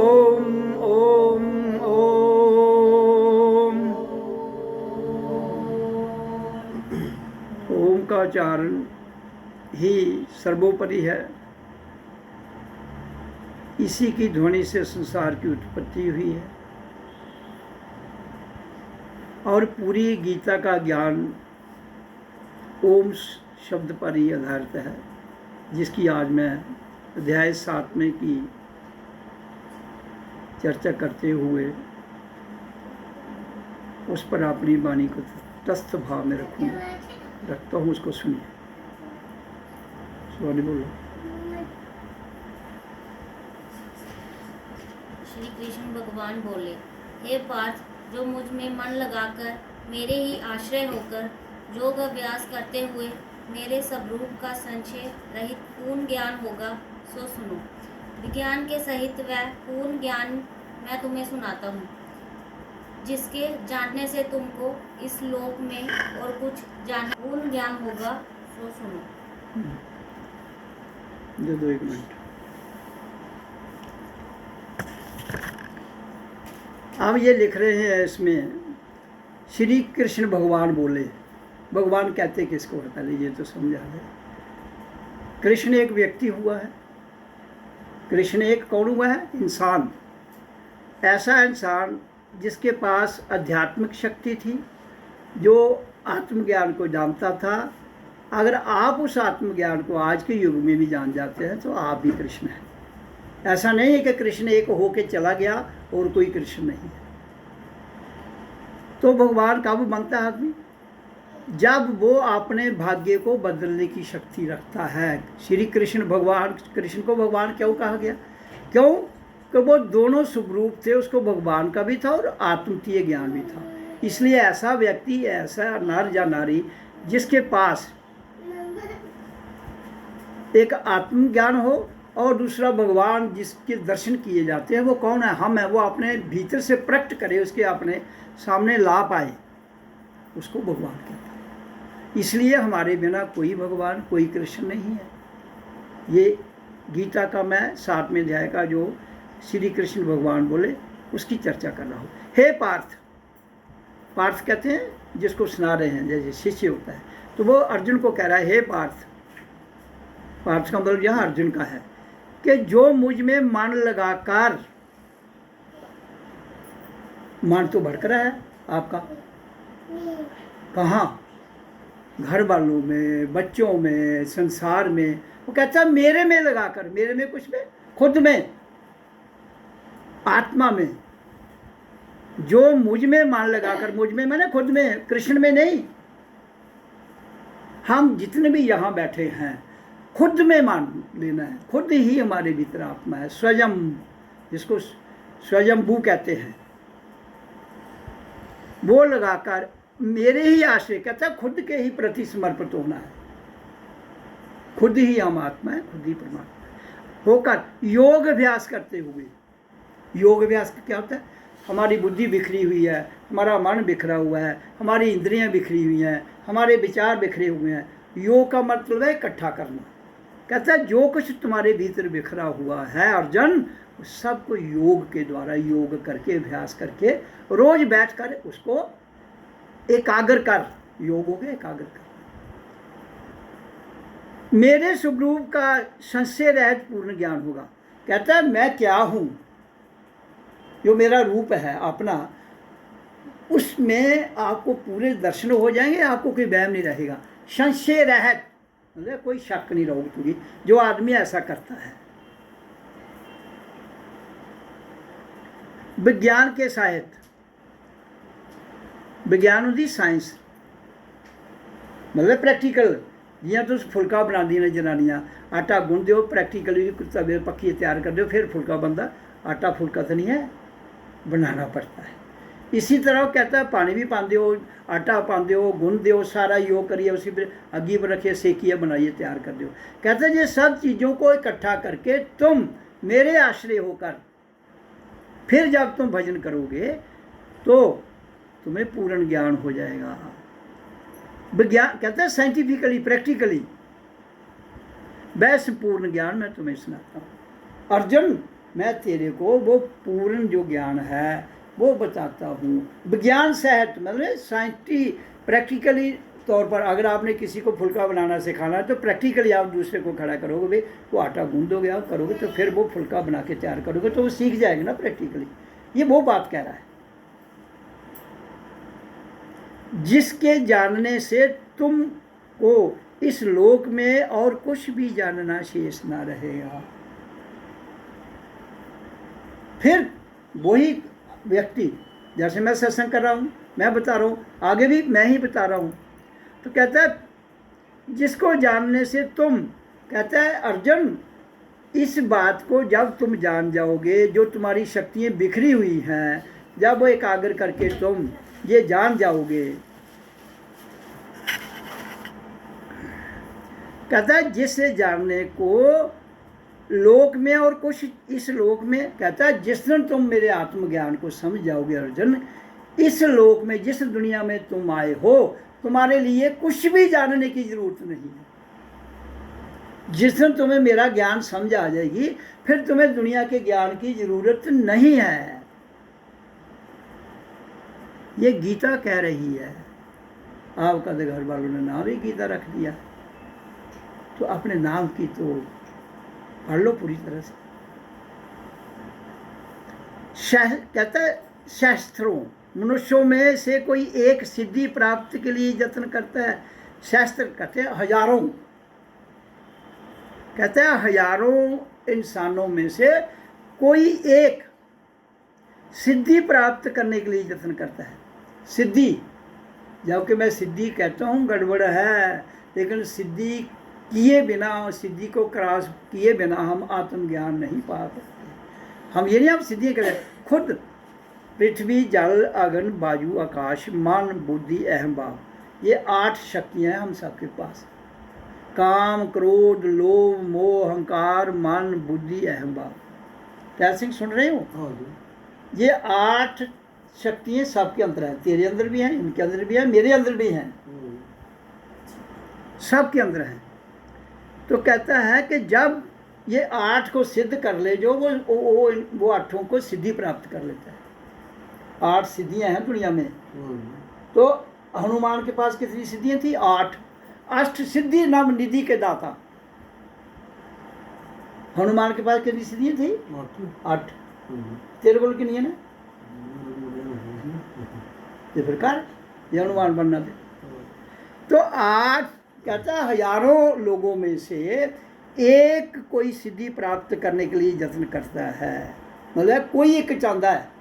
ओम ओम ओम। ओम का उच्चारण ही सर्वोपरि है। इसी की ध्वनि से संसार की उत्पत्ति हुई है और पूरी गीता का ज्ञान ओम शब्द पर ही आधारित है, जिसकी आज मैं अध्याय 7 में की चर्चा करते हुए उस पर अपनी वाणी को तटस्थ भाव में रखता हूँ। उसको सुनिए। सॉरी बोलो। श्री कृष्ण भगवान बोले, हे पार्थ, जो मुझ में मन लगाकर मेरे ही आश्रय होकर योग अभ्यास करते हुए मेरे स्वरूप का संशय रहित पूर्ण ज्ञान होगा, सो सुनो। विज्ञान के सहित वह पूर्ण ज्ञान मैं तुम्हें सुनाता हूँ, जिसके जानने से तुमको इस लोक में और कुछ जानना पूर्ण ज्ञान होगा, सो सुनो। दो एक मिनट। अब ये लिख रहे हैं इसमें, श्री कृष्ण भगवान बोले। भगवान कहते किसको है, पहले ये तो समझा दे। कृष्ण एक व्यक्ति हुआ है। कृष्ण एक कौन हुआ है? इंसान। ऐसा इंसान जिसके पास आध्यात्मिक शक्ति थी, जो आत्मज्ञान को जानता था। अगर आप उस आत्मज्ञान को आज के युग में भी जान जाते हैं तो आप भी कृष्ण हैं। ऐसा नहीं है कि कृष्ण एक होके चला गया और कोई कृष्ण नहीं है। तो भगवान कब बनता है आदमी? जब वो अपने भाग्य को बदलने की शक्ति रखता है। श्री कृष्ण भगवान, कृष्ण को भगवान क्यों कहा गया? क्यों कि वो दोनों स्वरूप थे। उसको भगवान का भी था और आत्मतीय ज्ञान भी था। इसलिए ऐसा व्यक्ति, ऐसा नर या नारी जिसके पास एक आत्मज्ञान हो और दूसरा भगवान जिसके दर्शन किए जाते हैं, वो कौन है? हम है। वो अपने भीतर से प्रकट करे, उसके अपने सामने ला पाए, उसको भगवान कहते हैं। इसलिए हमारे बिना कोई भगवान, कोई कृष्ण नहीं है। ये गीता का मैं 7वें अध्याय का जो श्री कृष्ण भगवान बोले उसकी चर्चा कर रहा हूँ। हे पार्थ, पार्थ कहते हैं जिसको सुना रहे हैं, जैसे शिष्य होता है। तो वो अर्जुन को कह रहा है, हे पार्थ। पार्थ का मतलब यहाँ अर्जुन का है कि जो मुझ में मन लगाकर, मन तो भड़क रहा है आपका, कहाँ? घर वालों में, बच्चों में, संसार में। वो कहता है मेरे में लगाकर। मेरे में कुछ में? खुद में, आत्मा में। जो मुझ में मन लगाकर, मुझ में मैंने खुद में, कृष्ण में नहीं। हम जितने भी यहाँ बैठे हैं खुद में मान लेना है। खुद ही हमारे भीतर आत्मा है, स्वयं, जिसको स्वयंभू कहते हैं। वो लगाकर मेरे ही आश्रय, कहता है खुद के ही प्रति समर्पित होना है। खुद ही हम आत्मा है, खुद ही परमात्मा होकर योग अभ्यास करते हुए। योग अभ्यास क्या होता है? हमारी बुद्धि बिखरी हुई है, हमारा मन बिखरा हुआ है, हमारी इंद्रियां बिखरी हुई हैं, हमारे विचार बिखरे हुए हैं। योग का मतलब है इकट्ठा करना। कहता है जो कुछ तुम्हारे भीतर बिखरा हुआ है अर्जुन, सबको योग के द्वारा, योग करके, अभ्यास करके, रोज बैठ कर उसको एकाग्र कर। योग हो गया एकाग्र कर। मेरे स्वरूप का संशय रहित पूर्ण ज्ञान होगा। कहता है मैं क्या हूं, जो मेरा रूप है अपना, उसमें आपको पूरे दर्शन हो जाएंगे। आपको कोई वहम नहीं रहेगा। संशय रहित मतलब कोई शक नहीं रहोगी। जो आदमी ऐसा करता है, विज्ञान के साहित, विज्ञान होती साइंस, मतलब प्रैक्टिकल। जियां तुम फुलका बना दी जनानियां, आटा गुन दो, प्रैक्टिकली तवे पक्की तैयार कर दो, फिर फुलका बनता। आटा फुलका तो नहीं है, बनाना पड़ता है। इसी तरह कहता है पानी भी पाते हो, आटा पाते हो, गुन दो, सारा योग करिए, उसी पर अग्गी पर रखिए, सेकिए, बनाइए, तैयार कर दो। कहते हैं ये सब चीज़ों को इकट्ठा करके तुम मेरे आश्रय होकर फिर जब तुम भजन करोगे तो तुम्हें पूर्ण ज्ञान हो जाएगा। विज्ञान कहते हैं साइंटिफिकली, प्रैक्टिकली, वैसे पूर्ण ज्ञान मैं तुम्हें सुनाता हूँ। अर्जुन मैं तेरे को वो पूर्ण जो ज्ञान है वो बताता हूँ। विज्ञान सहित मतलब साइंटिफिक प्रैक्टिकली तौर पर अगर आपने किसी को फुल्का बनाना सिखाना है तो प्रैक्टिकली आप दूसरे को खड़ा करोगे, भाई वो आटा गूंदोगे आप करोगे तो फिर वो फुल्का बना के तैयार करोगे तो वो सीख जाएगा ना प्रैक्टिकली। ये वो बात कह रहा है, जिसके जानने से तुमको इस लोक में और कुछ भी जानना शेष ना रहेगा। फिर वही व्यक्ति, जैसे मैं सत्संग कर रहा हूँ, मैं बता रहा हूँ, आगे भी मैं ही बता रहा हूँ, तो कहता है जिसको जानने से तुम, कहता है अर्जुन इस बात को जब तुम जान जाओगे, जो तुम्हारी शक्तियाँ बिखरी हुई हैं, जब वो एकाग्र करके तुम ये जान जाओगे, कहता है जिससे जानने को लोक में और कुछ इस लोक में, कहता है जिस दिन तुम मेरे आत्मज्ञान को समझ जाओगे अर्जुन, इस लोक में जिस दुनिया में तुम आए हो तुम्हारे लिए कुछ भी जानने की जरूरत नहीं है। जिस दिन तुम्हें मेरा ज्ञान समझ आ जाएगी फिर तुम्हें दुनिया के ज्ञान की जरूरत नहीं है। ये गीता कह रही है। आपका तो घर वालों ने नाम ही गीता रख दिया, तो अपने नाम की तो पढ़ लो पूरी तरह से। कहता है शास्त्रों, मनुष्यों में से कोई एक सिद्धि प्राप्ति के लिए यत्न करता है। शास्त्र कहते हैं हजारों, कहते हैं हजारों इंसानों में से कोई एक सिद्धि प्राप्त करने के लिए यत्न करता है। सिद्धि, जबकि मैं सिद्धि कहता हूँ गड़बड़ है, लेकिन सिद्धि किए बिना, सिद्धि को क्रॉस किए बिना हम आत्मज्ञान नहीं पा सकते। हम ये नहीं, हम सिद्धि करें खुद। पृथ्वी जल अग्नि वायु आकाश मन बुद्धि अहम भाव, ये 8 शक्तियाँ हैं हम सबके पास। काम क्रोध लोभ मोह अहंकार मन बुद्धि अहम भाव। क्या सिंह सुन रहे हो? ये 8 शक्तियाँ सबके अंदर हैं। तेरे अंदर भी हैं, इनके अंदर भी हैं, मेरे अंदर भी हैं, सबके अंदर हैं। तो कहता है कि जब ये 8 को सिद्ध कर ले जो वो 8 को सिद्धि प्राप्त कर लेता है। 8 सिद्धियां हैं दुनिया में। तो हनुमान के पास कितनी सिद्धियां थी? 8। अष्ट सिद्धि नव निधि के दाता। हनुमान के पास कितनी सिद्धियां थी? 8। तेरे को कितनी है ना? ये प्रकार ये हनुमान बनना थे। तो 8 कहता है हजारों लोगों में से एक कोई सिद्धि प्राप्त करने के लिए यत्न करता है। मतलब कोई एक चाहता है।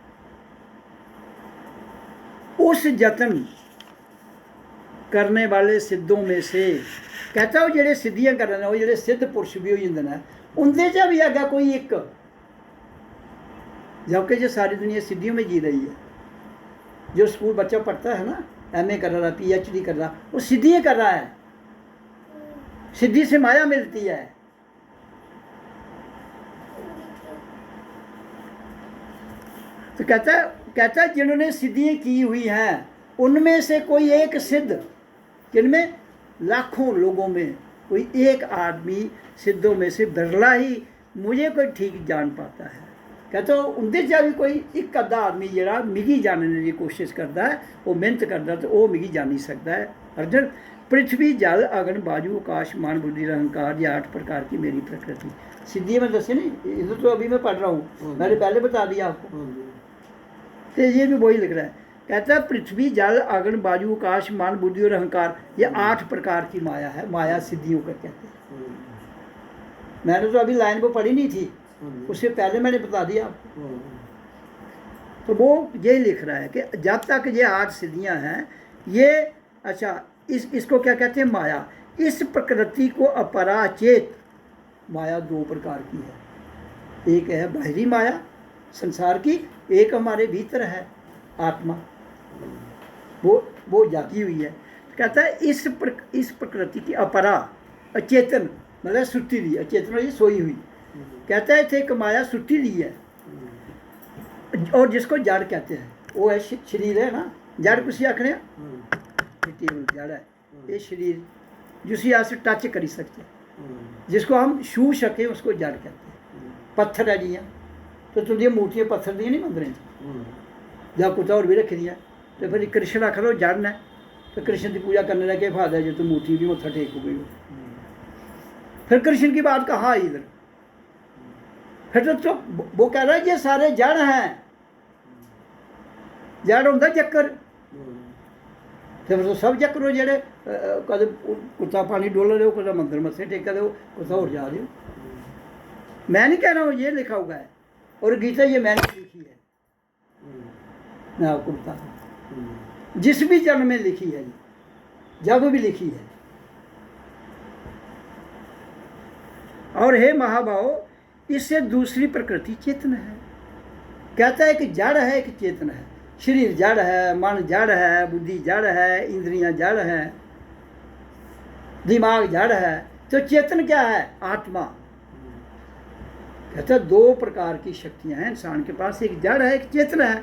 उस यत्न करने वाले सिद्धों में से कहता है जेडे सिद्धियां कर रहे हैं, जेडे सिद्ध पुरुष भी हो जाते हैं, उनके च भी आगा कोई एक। जबकि जो सारी दुनिया सिद्धियों में जी रही है, जो स्कूल बच्चा पढ़ता है ना, MA कर रहा, PhD कर रहा, वो सिद्धियां कर रहा है। सिद्धि से माया मिलती है। तो कहता है जिन्होंने सिद्धियां की हुई हैं उनमें से कोई एक सिद्ध, जिनमें लाखों लोगों में कोई एक आदमी सिद्धों में से बिरला ही मुझे कोई ठीक जान पाता है। कहते उनके चा भी कोई एक अद्धा आदमी जरा मिगी जानने की कोशिश करता है, वो मेहनत करता तो वो मिगी जानी सकता है। अर्जुन पृथ्वी जल अग्नि वायु आकाश मान बुद्धि अहंकार, ये 8 प्रकार की मेरी प्रकृति। सिद्धि में दसे नहीं, इधर तो अभी मैं पढ़ रहा हूँ, मैंने पहले बता दिया आपको। तो ये भी वही लिख रहा है। कहता है पृथ्वी जल अग्नि वायु आकाश मान बुद्धि और अहंकार, ये 8 प्रकार की माया है। माया सिद्धियों का कहते हैं। मैंने तो अभी लाइन को पढ़ी नहीं थी, उससे पहले मैंने बता दिया आपको। तो वो ये लिख रहा है कि जब तक ये 8 सिद्धियां हैं, ये अच्छा इसको क्या कहते हैं? माया। इस प्रकृति को अपरा चेत माया 2 प्रकार की है। एक है बाहरी माया संसार की, एक हमारे भीतर है आत्मा, वो जागी हुई है। कहता है इस प्रकृति की अपरा अचेतन, मतलब सुती दी, अचेतन ये सोई हुई। कहता है थे एक माया सुती दी है, और जिसको जड़ कहते हैं, वो है शरीर है ना। जड़ कुछ आखने जड़ है ये शरीर, जिसे आप टच कर सकते, जिसको हम छू सके उसको जड़ कहते हैं। पत्थर है जियाँ तो तुंदियां मूर्तियां पत्थर दियां नहीं मंदरें च जां कुतै होर भी रखी दियां, तो फिर कृष्ण आखर जड़ न, तो कृष्ण की पूजा करने का क्या फायदा है जो तू मूर्ति भी मत्था टेक गई हो। फिर कृष्ण की बात कहाँ आई इधर? फिर तो वो कह रहा है ये सारे जड़ हैं, जड़ होंदा चक्कर, तो फिर तो सब चक्कर हो जेड़े कदे कुत्ता पानी डोल रहे हो, कदे मंदिर मत्थे टेका दो, कुत्ता होर जा रहे हो। मैं नहीं कह रहा हूँ, ये लिखा हुआ है, और गीता ये मैंने लिखी है, मैं आपको बता दूँ, जिस भी जन्म में लिखी है, जब भी लिखी है। और हे महाभाव, इससे दूसरी प्रकृति चेतन है। कहता है कि जड़ है, एक चेतन है। शरीर जड़ है, मन जड़ है, बुद्धि जड़ है, इंद्रियां जड़ है, दिमाग जड़ है, तो चेतन क्या है? आत्मा। कहता है दो प्रकार की शक्तियां हैं इंसान के पास, एक जड़ है, एक चेतन है।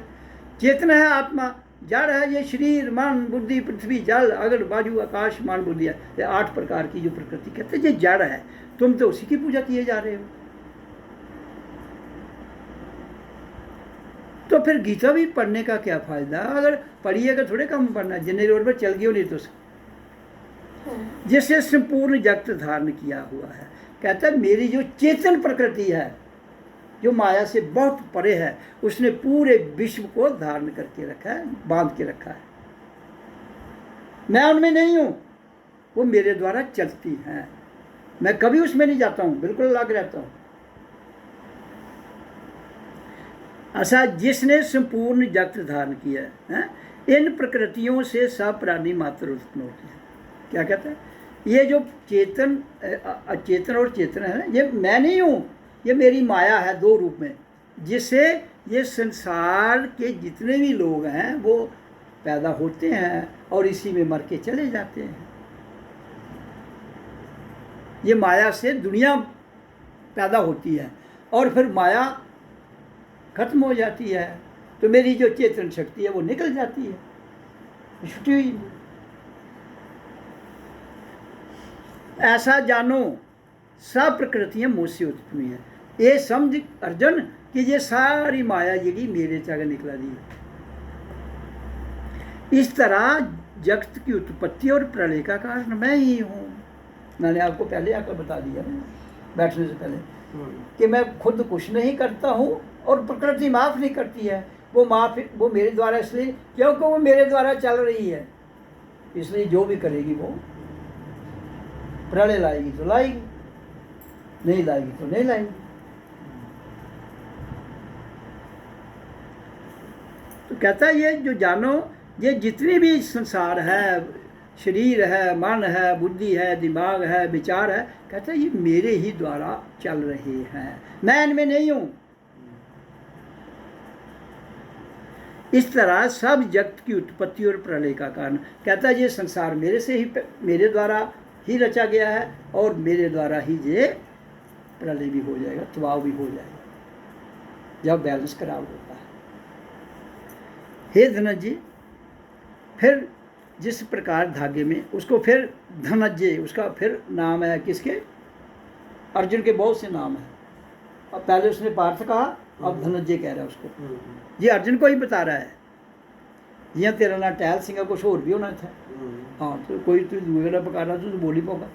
चेतन है आत्मा, जड़ है ये शरीर, मन, बुद्धि, पृथ्वी, जल, अगल, बाजू, आकाश, मान, बुद्धि है, ये 8 प्रकार की जो प्रकृति। कहते हैं ये जड़ है, तुम तो उसी की पूजा किए जा रहे हो। तो फिर गीता भी पढ़ने का क्या फायदा? अगर पढ़िएगा थोड़े कम पढ़ना, जिन्हें रोड पर चल गए नहीं तो जिससे संपूर्ण जगत धारण किया हुआ है। कहता है मेरी जो चेतन प्रकृति है, जो माया से बहुत परे है, उसने पूरे विश्व को धारण करके रखा है, बांध के रखा है। मैं उनमें नहीं हूँ, वो मेरे द्वारा चलती हैं, मैं कभी उसमें नहीं जाता हूँ, बिल्कुल अलग रहता हूँ। ऐसा जिसने संपूर्ण जगत धारण किया है, इन प्रकृतियों से सब प्राणी मात्र उत्पन्न होते हैं। क्या कहता है? ये जो चेतन, अचेतन और चेतन है, ये मैं नहीं हूँ, ये मेरी माया है 2 रूप में, जिससे ये संसार के जितने भी लोग हैं वो पैदा होते हैं और इसी में मर के चले जाते हैं। ये माया से दुनिया पैदा होती है और फिर माया खत्म हो जाती है, तो मेरी जो चेतन शक्ति है वो निकल जाती है, छुट्टी हुई। ऐसा जानो सब प्रकृतियां मुझसे उत्पन्न हुई है। ये समझ अर्जुन कि ये सारी माया जी मेरे चागे निकला दी है। इस तरह जगत की उत्पत्ति और प्रलय का कारण मैं ही हूँ। मैंने आपको पहले आकर बता दिया बैठने से पहले कि मैं खुद कुछ नहीं करता हूँ और प्रकृति माफ़ नहीं करती है। वो मेरे द्वारा, इसलिए क्योंकि वो मेरे द्वारा चल रही है, इसलिए जो भी करेगी वो प्रलय लाएगी तो लाएगी, नहीं लाएगी तो नहीं लाएगी। तो कहता है ये जो जानो, ये जितनी भी संसार है, शरीर है, मन है, बुद्धि है, दिमाग है, विचार है, कहता है ये मेरे ही द्वारा चल रहे हैं, मैं इनमें नहीं हूँ। इस तरह सब जगत की उत्पत्ति और प्रलय का कारण, कहता है ये संसार मेरे द्वारा ही रचा गया है और मेरे द्वारा ही ये प्रलय भी हो जाएगा, तबाह भी हो जाएगा जब बैलेंस खराब होता है। हे धनंजय, फिर जिस प्रकार धागे में, उसको फिर धनंजय, उसका फिर नाम है किसके? अर्जुन के बहुत से नाम हैं। अब पहले उसने पार्थ कहा, अब धनंजय कह रहा है उसको। ये अर्जुन को ही बता रहा है। जिया तेरा नाम टहल सिंह, कुछ और भी होना था। हाँ, तो कोई तू दूसरा पकाना तो बोल ही पाऊंगा।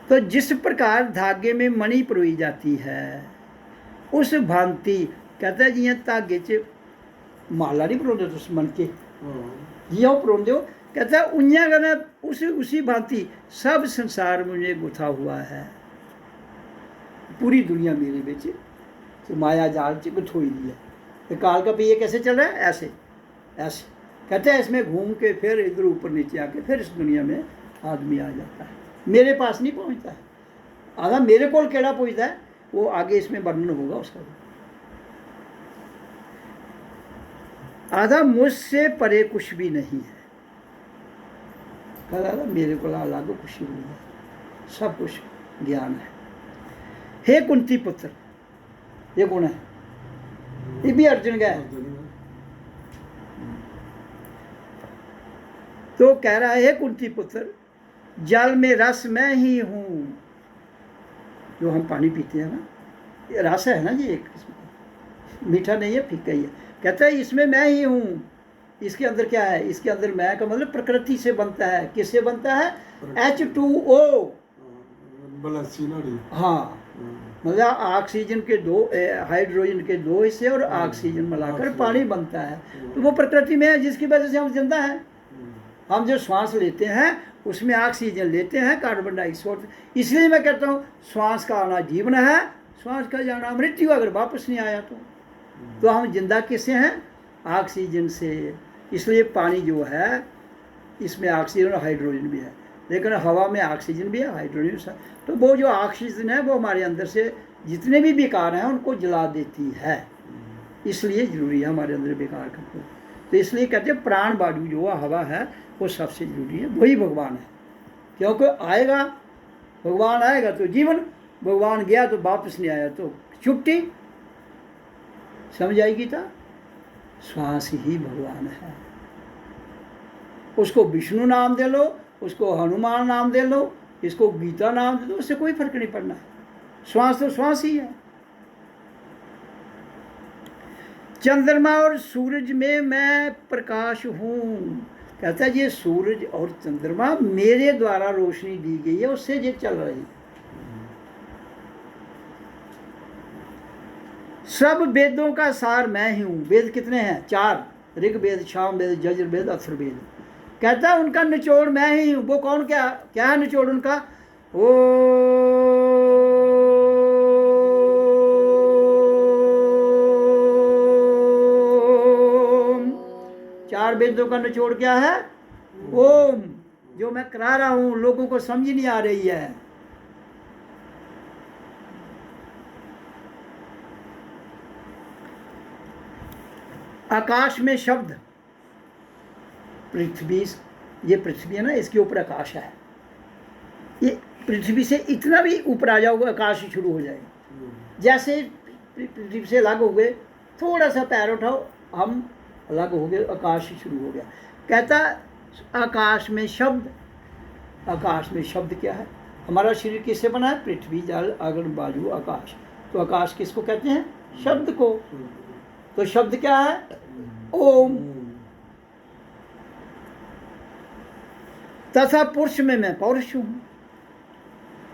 तो जिस प्रकार धागे में मणि परोई जाती है, उस भांति, कहता है जिया धागे च माला नहीं परोंदे तुस मन के, जिया वो परोंदे हो, कहता है उइयां कहना उसी भांति सब संसार मुझे गुथा हुआ है, पूरी दुनिया मेरे बिच तो माया जाल च गुथोई दी है। तो काल का पहिया कैसे चल रहा है? ऐसे ऐसे, कहते हैं इसमें घूम के फिर इधर ऊपर नीचे आके फिर इस दुनिया में आदमी आ जाता है, मेरे पास नहीं पहुंचता है। आधा मेरे को केड़ा पहुंचता है, वो आगे इसमें वर्णन होगा उसका। आधा मुझसे परे कुछ भी नहीं है, कहता मेरे को अलग कुछ भी नहीं है, सब कुछ ज्ञान है। हे कुंती पुत्र, ये कौन है? ये भी अर्जुन का है। तो कह रहा है कुंती पुत्र, जल में रस मैं ही हूँ। जो हम पानी पीते हैं ना, ये रस है ना, ये एक किस्म का मीठा नहीं है, फीका ही है। कहता है इसमें मैं ही हूँ। इसके अंदर क्या है? इसके अंदर मैं का मतलब प्रकृति से बनता है। किससे बनता है? H2O। हाँ, मतलब ऑक्सीजन के दो, हाइड्रोजन के दो हिस्से और ऑक्सीजन मिलाकर पानी बनता है। तो वो प्रकृति में है, जिसकी वजह से हम जिंदा हैं। हम जो श्वास लेते हैं उसमें ऑक्सीजन लेते हैं, कार्बन डाइऑक्साइड। इसलिए मैं कहता हूँ श्वास का आना जीवन है, श्वास का जाना मृत्यु। अगर वापस नहीं आया तो हम जिंदा किससे हैं? ऑक्सीजन से। इसलिए पानी जो है इसमें ऑक्सीजन और हाइड्रोजन भी है, लेकिन हवा में ऑक्सीजन भी है, हाइड्रोजन। तो वो जो ऑक्सीजन है वो हमारे अंदर से जितने भी विकार हैं उनको जला देती है। इसलिए जरूरी है हमारे अंदर विकार करते। तो इसलिए कहते हैं प्राण वायु जो हवा है वो सबसे जरूरी है, वही भगवान है। क्योंकि आएगा भगवान, आएगा तो जीवन, भगवान गया तो वापस नहीं आया तो छुट्टी। समझ आएगी? था श्वास ही भगवान है। उसको विष्णु नाम दे लो, उसको हनुमान नाम दे लो, इसको गीता नाम दे दो, उससे कोई फर्क नहीं पड़ना। श्वास तो श्वास ही है। चंद्रमा और सूरज में मैं प्रकाश हूँ। कहता है ये सूरज और चंद्रमा मेरे द्वारा रोशनी दी गई है, उससे ये चल रही है। सब वेदों का सार मैं ही हूँ। वेद कितने हैं? 4, ऋग्वेद, सामवेद, यजुर्वेद, अथर्ववेद। कहता है उनका निचोड़ मैं ही हूँ। वो कौन? क्या क्या है निचोड़ उनका? ओ 4 वेदों का निचोड़ क्या है? ओम। जो मैं करा रहा हूँ लोगों को समझ नहीं आ रही है। आकाश में शब्द, पृथ्वी, ये पृथ्वी है ना, इसके ऊपर आकाश है। ये पृथ्वी से इतना भी ऊपर आ जाओगे आकाश शुरू हो जाएगा। जैसे पृथ्वी से अलग हो गए, थोड़ा सा पैर उठाओ, हम अलग हो गए, आकाश शुरू हो गया। कहता आकाश में शब्द। आकाश में शब्द क्या है? हमारा शरीर किससे बना है? पृथ्वी, जल, अग्नि, वायु, आकाश। तो आकाश किसको कहते हैं? शब्द को। तो शब्द क्या है? ओम। तथा पुरुष में मैं पौरुष हूँ।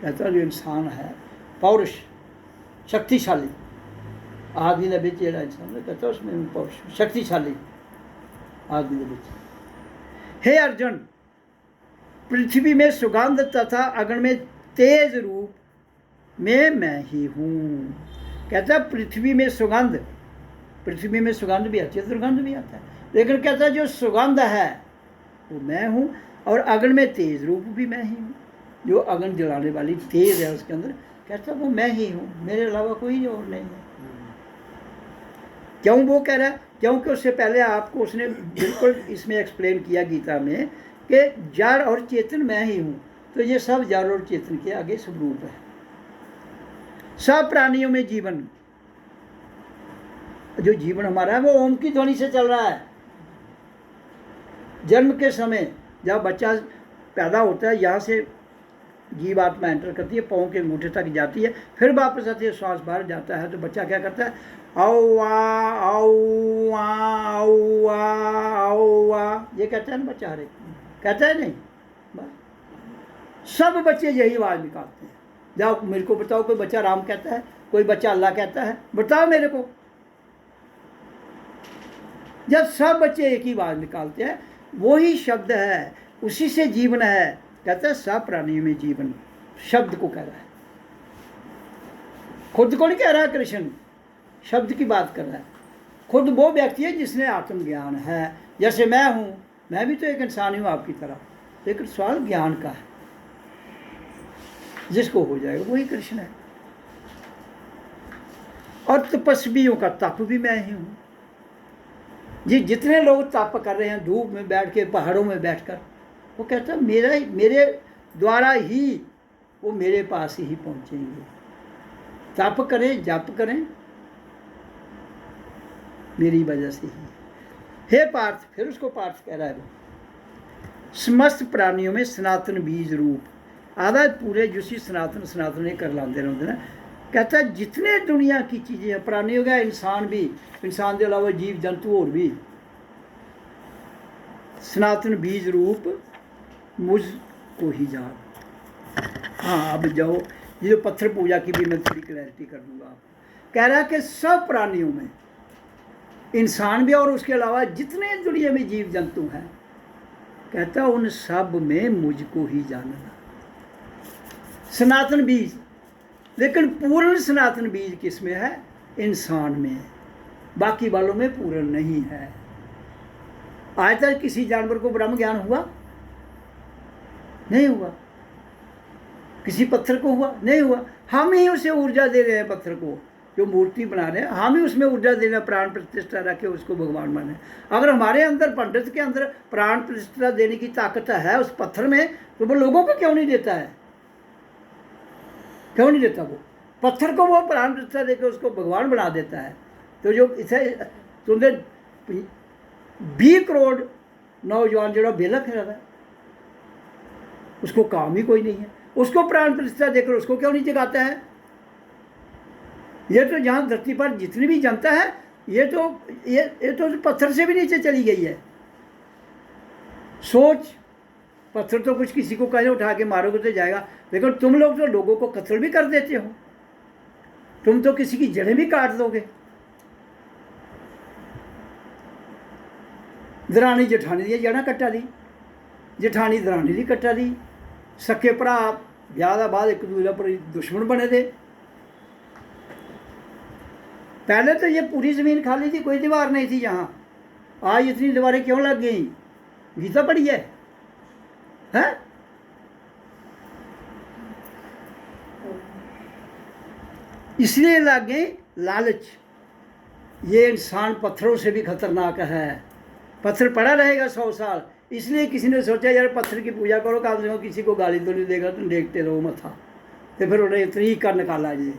कहता जो इंसान है पौरुष, शक्तिशाली, आदि ने बीच इंसान कहता है उसमें पौरुष, शक्तिशाली, आदि ने बीच। हे अर्जुन, पृथ्वी में सुगंध तथा अग्नि में तेज रूप में मैं ही हूँ। कहता पृथ्वी में सुगंध, पृथ्वी में सुगंध भी आती है, दुर्गंध भी आता है, लेकिन कहता है जो सुगंध है वो मैं हूँ। और अग्नि में तेज रूप भी मैं ही हूँ। जो अग्नि जलाने वाली तेज है उसके अंदर, कहता वो मैं ही हूँ, मेरे अलावा कोई और नहीं है। क्यों वो कह रहा है? क्योंकि उससे पहले आपको उसने बिल्कुल इसमें एक्सप्लेन किया गीता में कि जड़ और चेतन मैं ही हूँ। तो ये सब जड़ और चेतन के आगे स्वरूप है। सब प्राणियों में जीवन, जो जीवन हमारा है वो ओम की ध्वनि से चल रहा है। जन्म के समय जब बच्चा पैदा होता है, यहाँ से जीवात्मा एंटर करती है, पाँव के अंगूठे तक जाती है, फिर वापस आती है, श्वास बाहर जाता है, तो बच्चा क्या करता है? आओ आ, ये कहता है ना बच्चा, हरे कहता है नहीं? बस सब बच्चे यही आवाज़ निकालते हैं। जाओ मेरे को बताओ, कोई बच्चा राम कहता है, कोई बच्चा अल्लाह कहता है? बताओ मेरे को। जब सब बच्चे एक ही आवाज़ निकालते हैं, वही शब्द है, उसी से जीवन है। कहता है सब प्राणियों में जीवन, शब्द को कह रहा है, खुद को नहीं कह रहा है। कृष्ण शब्द की बात कर रहा है। खुद वो व्यक्ति है जिसने आत्मज्ञान है। जैसे मैं हूँ, मैं भी तो एक इंसान हूँ आपकी तरह, लेकिन सवाल ज्ञान का है। जिसको हो जाएगा वही कृष्ण है। और तपस्वियों का तप भी मैं ही हूँ। जी जितने लोग तप कर रहे हैं धूप में बैठ के, पहाड़ों में बैठकर, वो कहता है मेरे द्वारा ही वो मेरे पास ही पहुंचेंगे। तप करें, जप करें, मेरी वजह से ही। हे पार्थ, फिर उसको पार्थ कह रहा है, समस्त प्राणियों में सनातन बीज रूप आधा पूरे जुसी सनातन सनातन कर लाते रहते हैं। कहता है जितने दुनिया की चीज़ें हैं, प्राणी हो गया, इंसान भी, इंसान के अलावा जीव जंतु और भी, सनातन बीज रूप मुझ को ही जान। हाँ, अब जाओ, ये जो पत्थर पूजा की भी मैं थोड़ी क्लैरिटी कर दूंगा आपको। कह रहा है कि सब प्राणियों में, इंसान भी और उसके अलावा जितने दुनिया में जीव जंतु हैं, कहता उन सब में मुझको ही जानना। सनातन बीज, लेकिन पूर्ण सनातन बीज किस में है? इंसान में है, बाकी वालों में पूर्ण नहीं है। आज तक किसी जानवर को ब्रह्म ज्ञान हुआ? नहीं हुआ। किसी पत्थर को हुआ? नहीं हुआ। हम ही उसे ऊर्जा दे रहे हैं, पत्थर को जो मूर्ति बना रहे हैं, हम ही उसमें ऊर्जा दे रहे हैं, प्राण प्रतिष्ठा रख के उसको भगवान माने। अगर हमारे अंदर, पंडित के अंदर प्राण प्रतिष्ठा देने की ताकत है उस पत्थर में, तो वो लोगों को क्यों नहीं देता है? क्यों नहीं देता? वो पत्थर को वो प्राण प्रतिष्ठा देकर उसको भगवान बना देता है। तो जो इसे तुमने 20 करोड़ नौजवान जो बेला फिर है, उसको काम ही कोई नहीं है, उसको प्राण प्रतिष्ठा देकर उसको क्यों नहीं जगाता है? ये तो जहाँ धरती पर जितनी भी जनता है, ये तो पत्थर से भी नीचे चली गई है। सोच, पत्थर तो कुछ किसी को कहीं उठा के मारोगे तो जाएगा, लेकिन तुम लोग तो लोगों को कत्ल भी कर देते हो, तुम तो किसी की जड़ें भी काट दोगे। दरानी जठानी दी जड़ां कट्टा दी, जठानी दरानी दी कट्टा दी, सके भरा ब्याह दा बाद एक दूसरे पर दुश्मन बने थे। पहले तो ये पूरी ज़मीन खाली थी, कोई दीवार नहीं थी यहाँ। आज इतनी दीवारें क्यों लग गई? गीता पढ़ी है? इसलिए लग गई लालच। ये इंसान पत्थरों से भी खतरनाक है। पत्थर पड़ा रहेगा 100 साल, इसलिए किसी ने सोचा यार पत्थर की पूजा करो, कम से कम किसी को गाली तो नहीं देगा, तुम देखते रहो मथा। तो फिर उन्हें तरीका निकाला जी,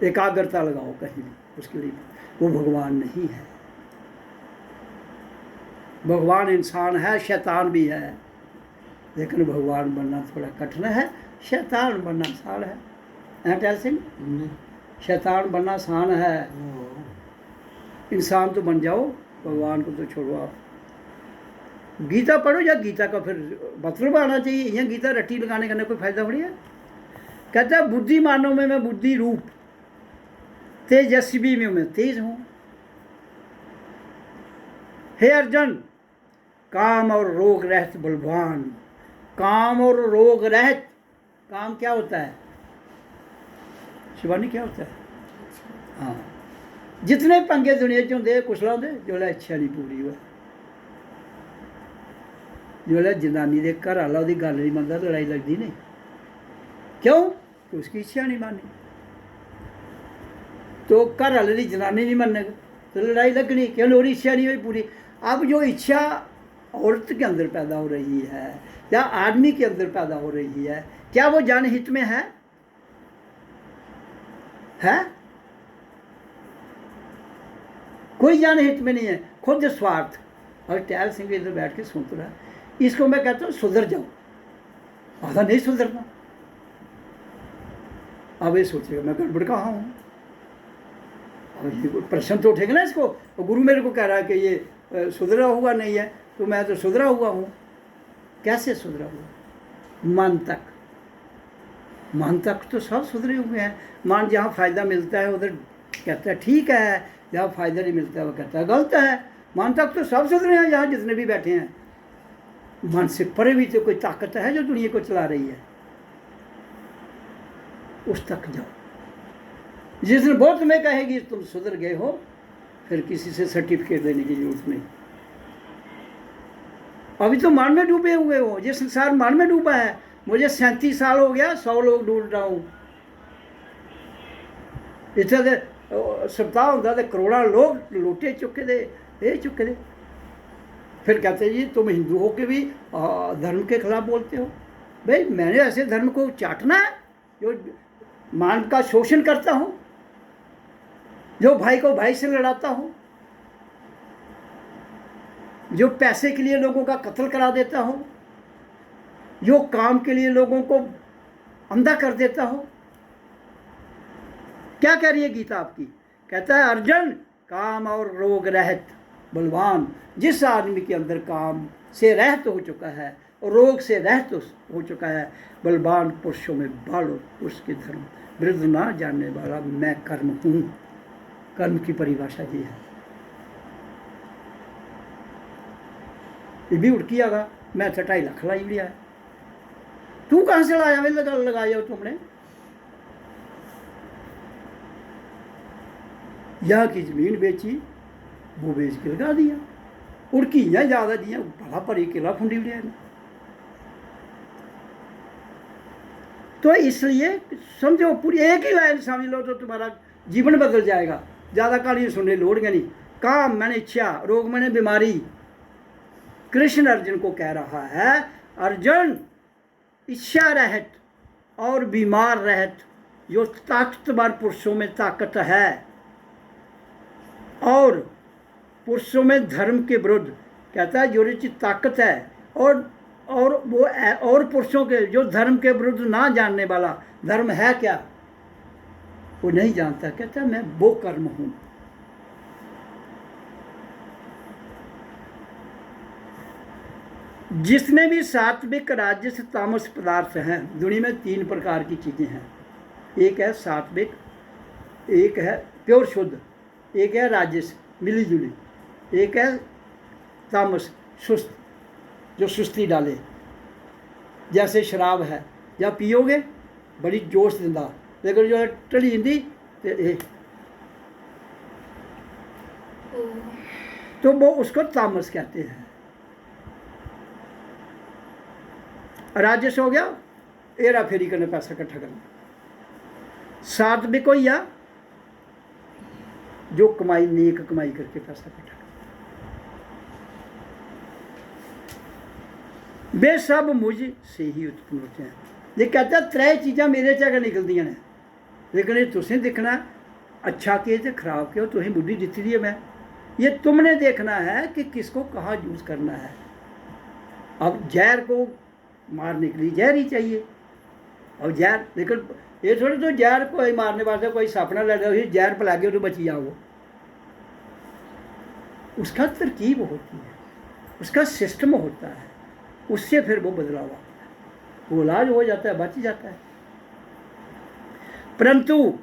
एकाग्रता लगाओ कहीं भी उसके लिए। वो भगवान नहीं है। भगवान इंसान है, शैतान भी है, लेकिन भगवान बनना थोड़ा कठिन है, शैतान बनना आसान है। टहल सिंह, शैतान बनना आसान है, इंसान तो बन जाओ, भगवान को तो छोड़ो आप। गीता पढ़ो, या गीता का फिर मतलब आना चाहिए। यहाँ गीता रट्टी लगाने का कोई फायदा थोड़ी है। कहता है बुद्धिमानों में मैं बुद्धि रूप, तेजस्वी में मैं तेज हूँ। हे अर्जुन, काम और रोग रहित बलवान। काम और रोग रहित, काम क्या होता है शिवानी, क्या होता है? हाँ, जितने पंगे दुनिया च होंगे कुछ होंगे जो इच्छा नहीं पूरी हो, जो जनानी के घर आला उसकी गल नहीं मनता, लड़ाई लगती नहीं। क्यों? कि उसकी इच्छा नहीं मानी। तो घर वाले की जनानी नहीं मानेगा तो लड़ाई लगनी, क्यों? और इच्छा नहीं हुई पूरी। अब जो इच्छा औरत के अंदर पैदा हो रही है या आदमी के अंदर पैदा हो रही है, क्या वो जनहित में है? कोई जनहित में नहीं है, खुद स्वार्थ। और टहल सिंह इधर बैठ के सुनता रहा, इसको मैं कहता हूँ सुधर जाओ। आधा नहीं सुधरना। अब ये सोचेगा मैं गड़बड़ कहाँ हूँ। अब ये प्रश्न तो उठेगा ना इसको। तो गुरु मेरे को कह रहा है कि ये सुधरा हुआ नहीं है, तो मैं तो सुधरा हुआ हूँ। कैसे सुधरा हुआ? मन तक तो सब सुधरे हुए हैं। मन जहाँ फ़ायदा मिलता है उधर कहता है ठीक है, जहाँ फ़ायदा नहीं मिलता है वो कहता है गलत है। मन तक तो सब सुधरे हैं, यहाँ जितने भी बैठे हैं। मन से परे भी तो कोई ताकत है जो दुनिया को चला रही है, उस तक जाओ। जिस दिन बहुत तुम्हें कहेगी तुम सुधर गए हो, फिर किसी से सर्टिफिकेट देने की जरूरत नहीं। अभी तो मन में डूबे हुए हो। ये संसार मन में डूबा है। मुझे 37 साल हो गया, 100 लोग ढूंढ रहा हूँ। इतने सप्ताह होता तो करोड़ों लोग लूटे चुके थे, ये चुके थे। फिर कहते जी तुम हिंदू हो के भी धर्म के खिलाफ बोलते हो। भाई मैंने ऐसे धर्म को चाटना है जो मान का शोषण करता हूँ, जो भाई को भाई से लड़ाता हूँ, जो पैसे के लिए लोगों का कत्ल करा देता हूँ, जो काम के लिए लोगों को अंधा कर देता हो। क्या कह रही है गीता आपकी? कहता है अर्जुन, काम और रोग रहित बलवान, जिस आदमी के अंदर काम से रहित हो चुका है और रोग से रहित हो चुका है, बलवान पुरुषों में बल और पुरुष के धर्म विरुद्ध ना जानने वाला मैं कर्म हूँ। कर्म की परिभाषा ये है। ये भी उड़ किया था, मैं 2.5 लाख लाई लिया है। तू कहाँ से लाया? वे लगाया तुमने। यहाँ की जमीन बेची, वो बेच के लगा दिया। उड़की यहाँ ज़्यादा दिया, भला भरी किला फुंडी लिया। तो इसलिए समझो, पूरी एक ही लाइन समझ लो तो तुम्हारा जीवन बदल जाएगा। ज़्यादा कहानी सुनने लोड़ेंगे नहीं। काम मैंने इच्छा, रोग मैंने बीमारी। कृष्ण अर्जुन को कह रहा है, अर्जुन इच्छा रहित और बीमार रहित जो ताकतवर पुरुषों में ताकत है और पुरुषों में धर्म के विरुद्ध, कहता है जो जिसकी ताकत है और वो और पुरुषों के जो धर्म के विरुद्ध ना जानने वाला, धर्म है क्या वो नहीं जानता। कहता है मैं वो कर्म हूं। जिसमें भी सात्विक राजस तामस पदार्थ हैं। दुनिया में 3 प्रकार की चीज़ें हैं। एक है सात्विक, एक है प्योर शुद्ध, एक है राजस मिली जुली, एक है तामस सुस्त जो सुस्ती डाले। जैसे शराब है, जब पियोगे बड़ी जोश दिंदा, लेकिन जो टली हिंदी तो वो उसको तामस कहते हैं। राजस हो गया हेरा फेरी करने, पैसा इकट्ठा करना। सात्विक हो या जो कमाई, नेक कमाई करके पैसा इकट्ठा करना। वे सब मुझ से ही उत्पन्न होते हैं। ये कहता है 3 चीज़ां मेरे च निकलती हैं, लेकिन ये तुसें देखना अच्छा के तो खराब के हो। तुसें बुद्धि दी दी है मैं, ये तुमने देखना है कि किसको कहाँ यूज़ करना है। अब जहर को मारने के लिए जहर ही चाहिए, और जहर, लेकिन ये थोड़ी तो जहर को ही मारने वास्ते कोई सपना ले लो जहर पिला के तो बची जाओ। उसका तरकीब होती है, उसका सिस्टम होता है, उससे फिर वो बदलाव आता है, वो इलाज हो जाता है, बच जाता है। परंतु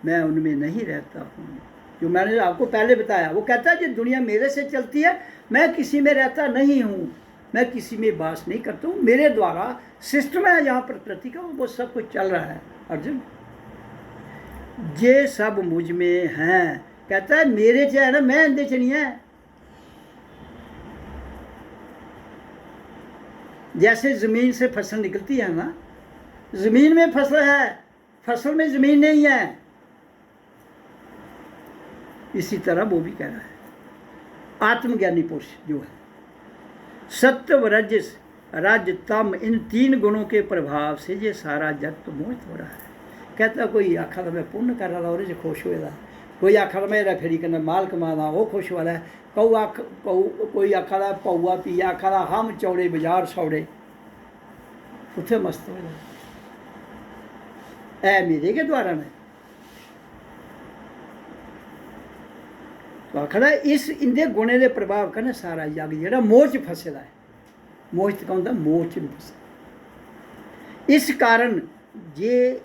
मैं उनमें नहीं रहता हूँ। जो मैंने आपको पहले बताया, वो कहता है जो दुनिया मेरे से चलती है, मैं किसी में रहता नहीं हूँ, मैं किसी में वास नहीं करता हूँ। मेरे द्वारा सिस्टम है यहाँ प्रकृति का, वो सब कुछ चल रहा है। अर्जुन, ये सब मुझ में हैं। कहता है मेरे च है ना, मैं इंदे च नहीं है। जैसे ज़मीन से फसल निकलती है ना, ज़मीन में फसल है, फसल में ज़मीन नहीं है। इसी तरह वो भी कह रहा है आत्मज्ञानी पुरुष जो है, सत्व रजस रज तम, इन 3 गुणों के प्रभाव से ये सारा जग तो मोहित हो रहा है। कहता कोई आखा था मैं पुण्य कर रहा था और खुश होएगा, कोई आखा था मेरा फेरी करना माल कमाना वो खुश वाला है, कोई आखा था पौआ पिया, आखा था हम चौड़े बाजार सौड़े, उत्थे मस्त हो ऐ मेरे के द्वारा में। तो आखना इस इंदे गुणे के प्रभाव कन्नै सारा जग जेह्ड़ा मोह च फसे दा है। मोह च कौन होंदा? मोह च फसे। इस कारण जे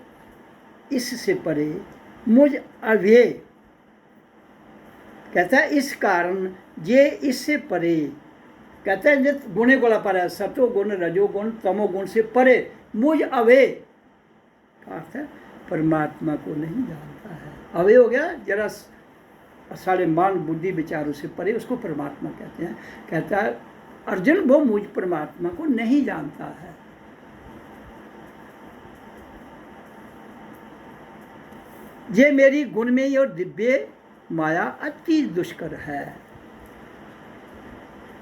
इससे परे मुझ अव्यय, कहता है इस कारण जे इससे परे, कहता है जे गुणे कोला परे, सतो गुण रजो गुण तमो गुण से परे मुझ अव्यय का अर्थ है परमात्मा को नहीं जानता है। अव्यय हो गया जरा सारे मन बुद्धि विचारों से परे, उसको परमात्मा कहते हैं। कहता है अर्जुन वो मुझ परमात्मा को नहीं जानता है। ये मेरी गुणमयी और दिव्य माया अति दुष्कर है।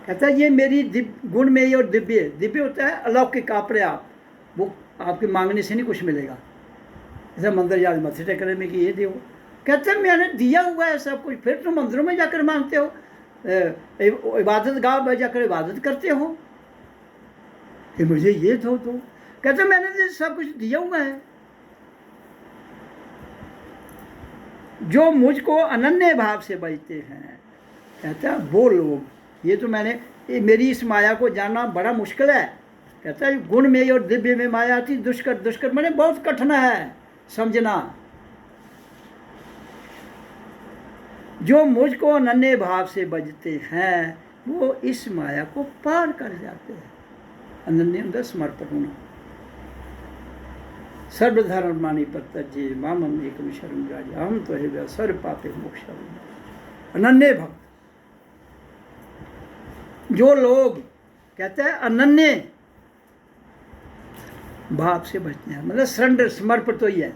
कहता है ये मेरी गुणमयी और दिव्य, दिव्य होता है अलौकिक, अपने आप, वो आपके मांगने से नहीं कुछ मिलेगा। जैसे मंदिर जाकर मत्थे टेकने में कि ये दो, कहते हैं मैंने दिया हुआ है सब कुछ, फिर तुम मंदिरों में जाकर मांगते हो, इबादत गाह में जाकर इबादत करते हो कि मुझे ये दो। कहते हैं मैंने सब कुछ दिया हुआ है, जो मुझको अनन्य भाव से बजते हैं, कहता है वो लोग, ये तो मेरी इस माया को जानना बड़ा मुश्किल है। कहता है गुण में और दिव्य में माया आती दुष्कर, दुष्कर मैंने बहुत कठिन है समझना। जो मुझको अनन्य भाव से बजते हैं वो इस माया को पार कर जाते हैं। अनन्य अंदर समर्पण होना। सर्वधर्मानि परित्यज्य मामहम एकम शरणं व्रज अहम त्वमेव सर्व पापे मोक्षामि। अनन्य भक्त, जो लोग कहते हैं अनन्य भाव से बचते हैं, मतलब सरेंडर, समर्पण तो ही है,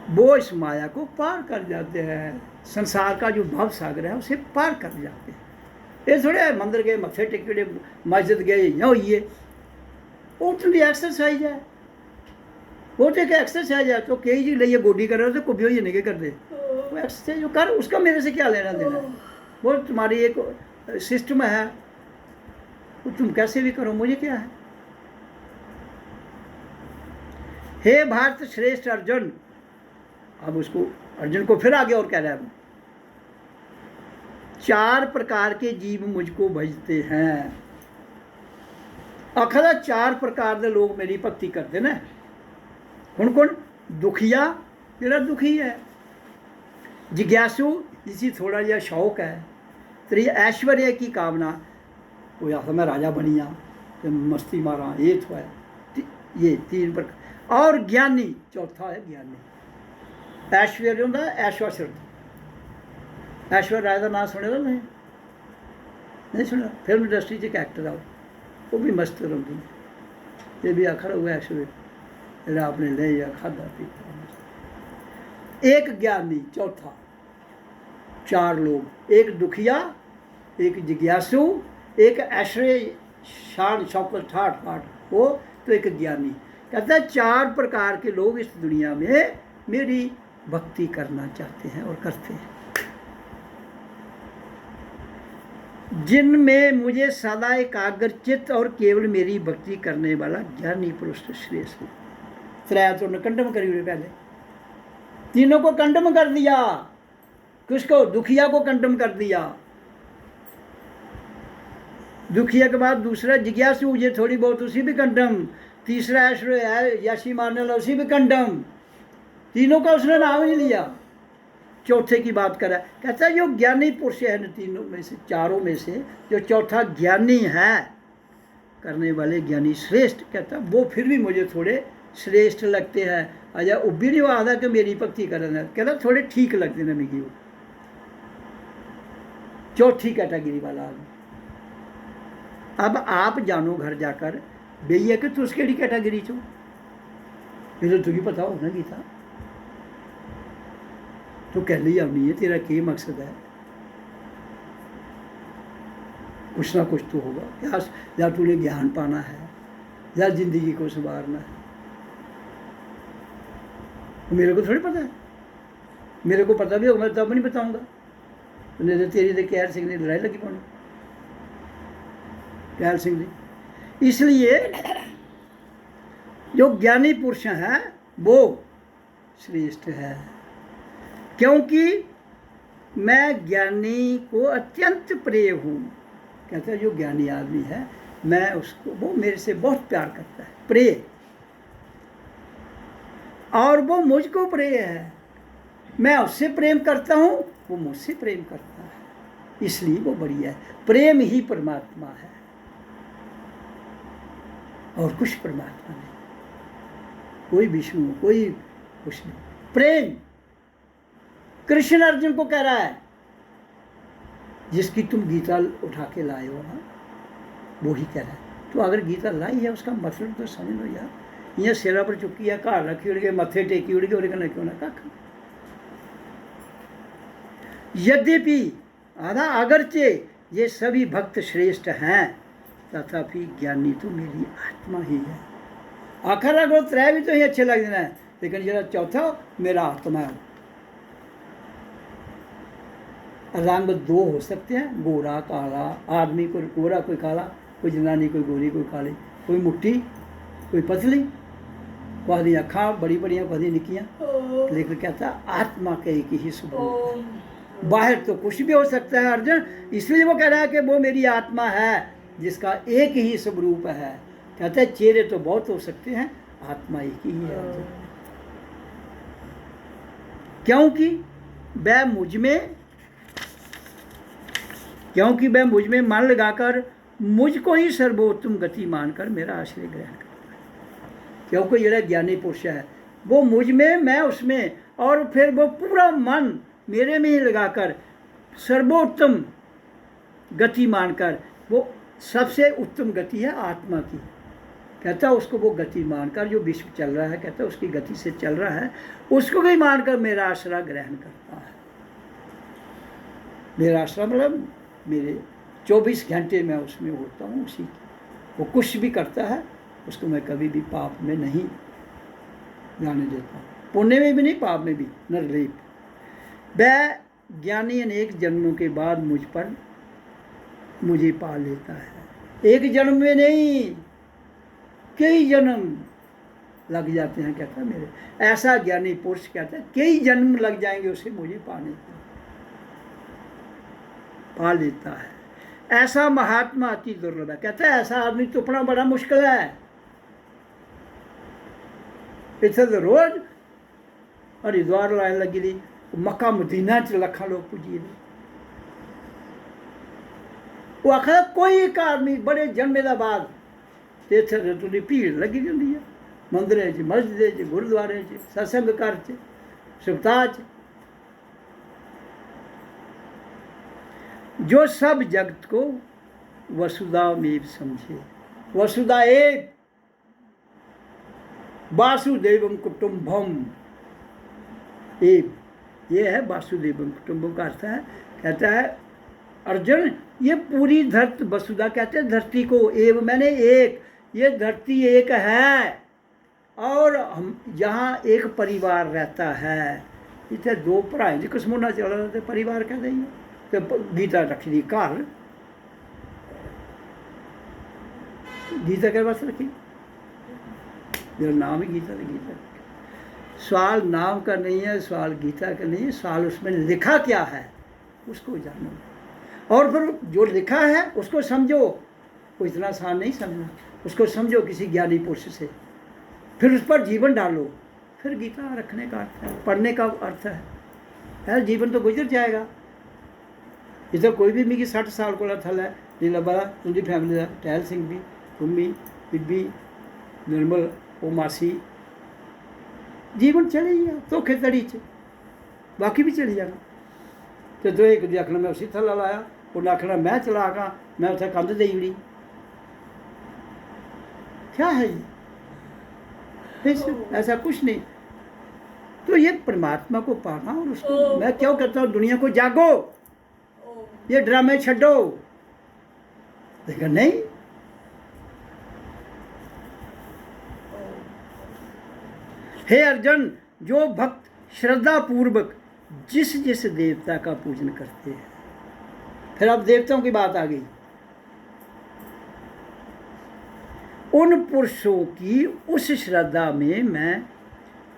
वो इस माया को पार कर जाते हैं। संसार का जो भव सागर है उसे पार कर जाते हैं। ये थोड़े मंदिर गए, मत्थे टेके, मस्जिद गए, यहाँ ये वो तो एक्सरसाइज है, वो तो एक एक्सरसाइज है। तो कई जी लिए गोडी कर रहे हो तो कुछ ही नहीं कर दे, वो एक्सरसाइज जो कर, उसका मेरे से क्या लेना देना। वो तुम्हारी एक सिस्टम है, वो तुम कैसे भी करो, मुझे क्या है। हे भारत श्रेष्ठ अर्जुन, अब उसको अर्जुन को फिर आगे और कह रहा है, 4 प्रकार के जीव मुझको भजते हैं। आखिर 4 प्रकार के लोग मेरी भक्ति करते ना। कौन कौन? दुखिया, मेरा दुखी है। जिज्ञासु, जिसे थोड़ा जहा शौक है। तेरी ऐश्वर्य की कामना, कोई आखिर मैं राजा बनिया तो मस्ती मारा, ये तो है। ये 3 प्रकार। और ज्ञानी, चौथा है ज्ञानी। ऐश्वर्य होंगे ऐश्वर्य, ऐश्वर्य राय का नाम सुने नहीं सुना? फिल्म इंडस्ट्री एक एक्टर है, वो भी मस्त रही, ये भी आखिर हुआ ऐश्वर्य जरा आपने ले या खादा पीता। एक ज्ञानी, चौथा 4 लोग, एक दुखिया, एक जिज्ञासु, एक ऐश्वर्य शान शौकत ठाठ ठाठ, वो तो एक ज्ञानी। कहता है 4 प्रकार के लोग इस दुनिया में मेरी भक्ति करना चाहते हैं और करते हैं। जिनमें मुझे सदा एकाग्रचित और केवल मेरी भक्ति करने वाला ज्ञानी पुरुष श्रेष्ठ। 3 तो कंडम करी हुए पहले, तीनों को कंडम कर दिया। किसको? दुखिया को कंडम कर दिया। दुखिया के बाद दूसरा जिज्ञासु, ये थोड़ी बहुत, उसी भी कंडम। तीसरा ऐश्वर्य है याशी मारने वाला, उसी भी कंडम। तीनों का उसने नाम ही लिया। चौथे की बात करा, कहता है जो ज्ञानी पुरुष है न तीनों में से, 4 में से जो चौथा ज्ञानी है, करने वाले ज्ञानी श्रेष्ठ, कहता है वो फिर भी मुझे थोड़े श्रेष्ठ लगते हैं। अजा उभी नहीं आता कि मेरी भक्ति करना, कहता थोड़े ठीक लगते हैं मिगी। वो चौथी कैटेगरी वाला आदमी। अब आप जानो घर जाकर बेई है कि तुस केड़ी कैटेगरी चो, ये तो तुझे पता हो ना गीता, तो कह ली आवनी है, तेरा क्या मकसद है। कुछ ना कुछ तो होगा, या तूने ज्ञान पाना है या जिंदगी को संवारना है। मेरे को थोड़ी पता है, मेरे को पता भी होगा मैं तब नहीं बताऊंगा। नहीं तो तेरी तो कैर सिंह ने लड़ाई लगी पानी, कैर सिंह ने। इसलिए जो ज्ञानी पुरुष हैं वो श्रेष्ठ है, क्योंकि मैं ज्ञानी को अत्यंत प्रिय हूँ। कहता है जो ज्ञानी आदमी है, मैं उसको, वो मेरे से बहुत प्यार करता है, प्रिय, और वो मुझको प्रिय है। मैं उससे प्रेम करता हूँ, वो मुझसे प्रेम करता है, इसलिए वो बढ़िया है। प्रेम ही परमात्मा है और कुछ परमात्मा नहीं, कोई विष्णु, कोई कुछ नहीं। प्रेम कृष्ण अर्जुन को कह रहा है, जिसकी तुम गीता उठा के लाए हो ना, वो ही कह रहा है। तो अगर गीता लाई है उसका मतलब तो समझ लो यार, यहाँ सिरा पर चुकी है, घर रखी उड़ गए, मत्थे टेकी उड़ गए, और क्यों ना कख। यद्यपि आधा अगरचे ये सभी भक्त श्रेष्ठ हैं, तथापि ज्ञानी तो मेरी आत्मा ही है। आखिर अगर 3 भी तो ही अच्छे लग देना है, लेकिन जरा चौथा मेरा आत्मा है। रंग 2 हो सकते हैं, गोरा काला, आदमी कोई गोरा कोई काला, कोई जनानी कोई गोरी कोई काली, कोई मुट्ठी कोई पतली, कुछ अखा बड़ी बड़िया कुछ निकियां, लेकिन कहता आत्मा का एक ही स्वरूप है। बाहर तो कुछ भी हो सकता है अर्जुन, इसलिए वो कह रहा है कि वो मेरी आत्मा है जिसका एक ही स्वरूप है। कहते हैं चेहरे तो बहुत हो सकते हैं, आत्मा एक ही है अर्जुन। क्योंकि वह मुझ में मन लगाकर मुझको ही सर्वोत्तम गति मानकर मेरा आश्रय ग्रहण करता है। क्योंकि यह ज्ञानी पुरुष है, वो मुझ में, मैं उसमें, और फिर वो पूरा मन मेरे में ही लगाकर सर्वोत्तम गति मानकर, वो सबसे उत्तम गति है आत्मा की। कहता है उसको वो गति मानकर, जो विश्व चल रहा है, कहता है उसकी गति से चल रहा है, उसको भी मानकर मेरा आश्रय ग्रहण करता है। मेरा आश्रय मतलब मेरे 24 घंटे मैं उसमें होता हूँ, उसी वो कुछ भी करता है उसको मैं कभी भी पाप में नहीं जाने देता हूँ, पुण्य में भी नहीं, पाप में भी निर्लेप। वह ज्ञानी अनेक जन्मों के बाद मुझे पा लेता है। एक जन्म में नहीं, कई जन्म लग जाते हैं, कहता है मेरे ऐसा ज्ञानी पुरुष कहता है कई जन्म लग जाएंगे उसे मुझे पाने के, पा लेता है। ऐसा महात्मा अति दुर्लभ है। कहता है ऐसा आदमी तो अपना बड़ा मुश्किल है। इतना तो रोज हरिद्वार लाइन लगी थी, मक्का मदीना च लखा लोग पुजी ने। वो आखिर कोई एक आदमी बड़े जन्मे का बाद इतने तुझी भीड़ लगी होंगी है, मंदिर च, मस्जिद च, गुरुद्वारे च, सत्संग घर च, सप्ताह च। जो सब जगत को वसुधा में समझे। वसुधा एक, वासुदेवम कुटुंबम एक, ये है वासुदेवम कुटुंबम का अर्थ है। कहता है अर्जुन ये पूरी धरती, वसुधा कहते हैं धरती को, एव मैंने एक, ये धरती एक है और हम जहाँ एक परिवार रहता है। इतने दो भरा जी कसमोना चल रहा था, परिवार कहते हैं। तो गीता रखी थी घर, गीता के पास रखी, मेरा नाम ही गीता है। गीता सवाल नाम का नहीं है, सवाल गीता का नहीं है, सवाल उसमें लिखा क्या है उसको जानो, और फिर जो लिखा है उसको समझो। वो इतना आसान नहीं समझना, उसको समझो किसी ज्ञानी पुरुष से, फिर उस पर जीवन डालो, फिर गीता रखने का अर्थ है, पढ़ने का अर्थ है। यार जीवन तो गुजर जाएगा। इधर कोई भी मिगी 60 साल को थल है नीला बड़ा उनकी फैमिली का, टहल सिंह भी, कुम्मी, बीबी, निर्मल, वो मासी, जीवन चले ही धोखे धड़ी च, बाकी भी चली जाना। तो दो एक आखना मैं उसी थल्ला लाया, उन्हें आखना मैं चलाक हाँ, मैं उत्थे कंध देई उड़ी। क्या है ये? ऐसा कुछ नहीं। तो ये परमात्मा को पाना, और उसको मैं क्यों कहता हूँ दुनिया को जागो, ये ड्रामे छड्डो। लेकिन नहीं, हे अर्जुन जो भक्त श्रद्धा पूर्वक जिस जिस देवता का पूजन करते हैं। फिर अब देवताओं की बात आ गई। उन पुरुषों की उस श्रद्धा में मैं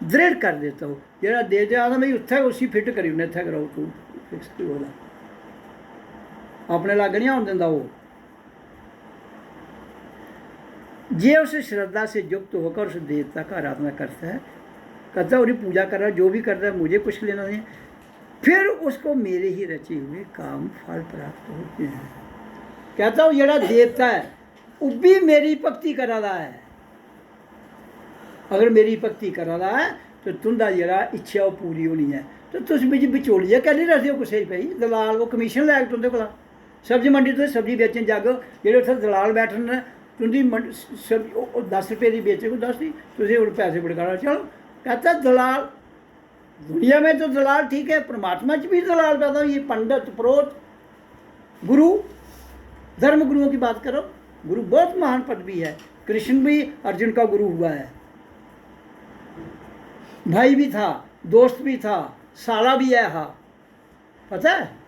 दृढ़ कर देता हूँ। जरा देवते आता मैं उत्थे उसी फिट करी उन्हें इत्थे कराओ, तू फिक्स बोला अपने लाग नहीं आने देता। वो जे उस श्रद्धा से युक्त होकर उस देवता का आराधना करता है, कहता है उन्हें पूजा कर रहा है, जो भी कर रहा है मुझे कुछ लेना नहीं, फिर उसको मेरे ही रचे हुए काम फल प्राप्त होते हैं। कहता हूँ जरा देवता है वो भी मेरी भक्ति करा रहा है। अगर मेरी भक्ति करा रहा है तो तुंदा जरा इच्छा वो पूरी होनी है। तो तुम बिच विचोलिया कह नहीं रखते हो कुछ भाई, दलाल वो कमीशन लैके तुंदे को सब्जी मंडी तो सब्जी बेचन जागो, जो उत्थे दलाल बैठन तुंदी सब्जी 10 रुपये की बेचे को 10 दी, तुझे उन पैसे बड़काना। चलो कहता दलाल, दुनिया में तो दलाल ठीक है, परमात्मा च भी दलाल पैदा हुई। पंडित, पुरोहित, गुरु, धर्म गुरुओं की बात करो, गुरु बहुत महान पदवी है। कृष्ण भी अर्जुन का गुरु हुआ है, भाई भी था, दोस्त भी था, साला भी है। हाँ पता है।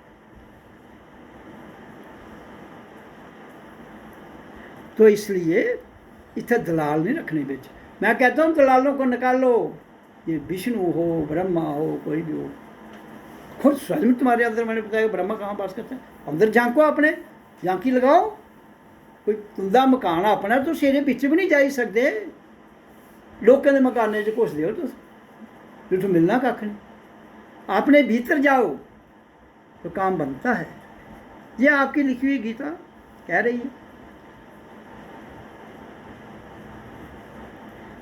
तो इसलिए इतने दलाल नहीं रखने बिच। मैं कहता हूँ दलालों को निकालो, ये विष्णु हो, ब्रह्मा हो, कोई भी हो, खुद स्वयं तुम्हारे अंदर मैंने बताया ब्रह्मा कहाँ बास करता है। अंदर झांको, अपने झांकी लगाओ। कोई तुंदा मकान अपना तो शेरे पिछे भी नहीं जा सकते, लोगों के मकाने च घुसदे हो तुम, तो मिलना कख नहीं। अपने भीतर जाओ तो काम बनता है। ये आपकी लिखी हुई गीता कह रही है।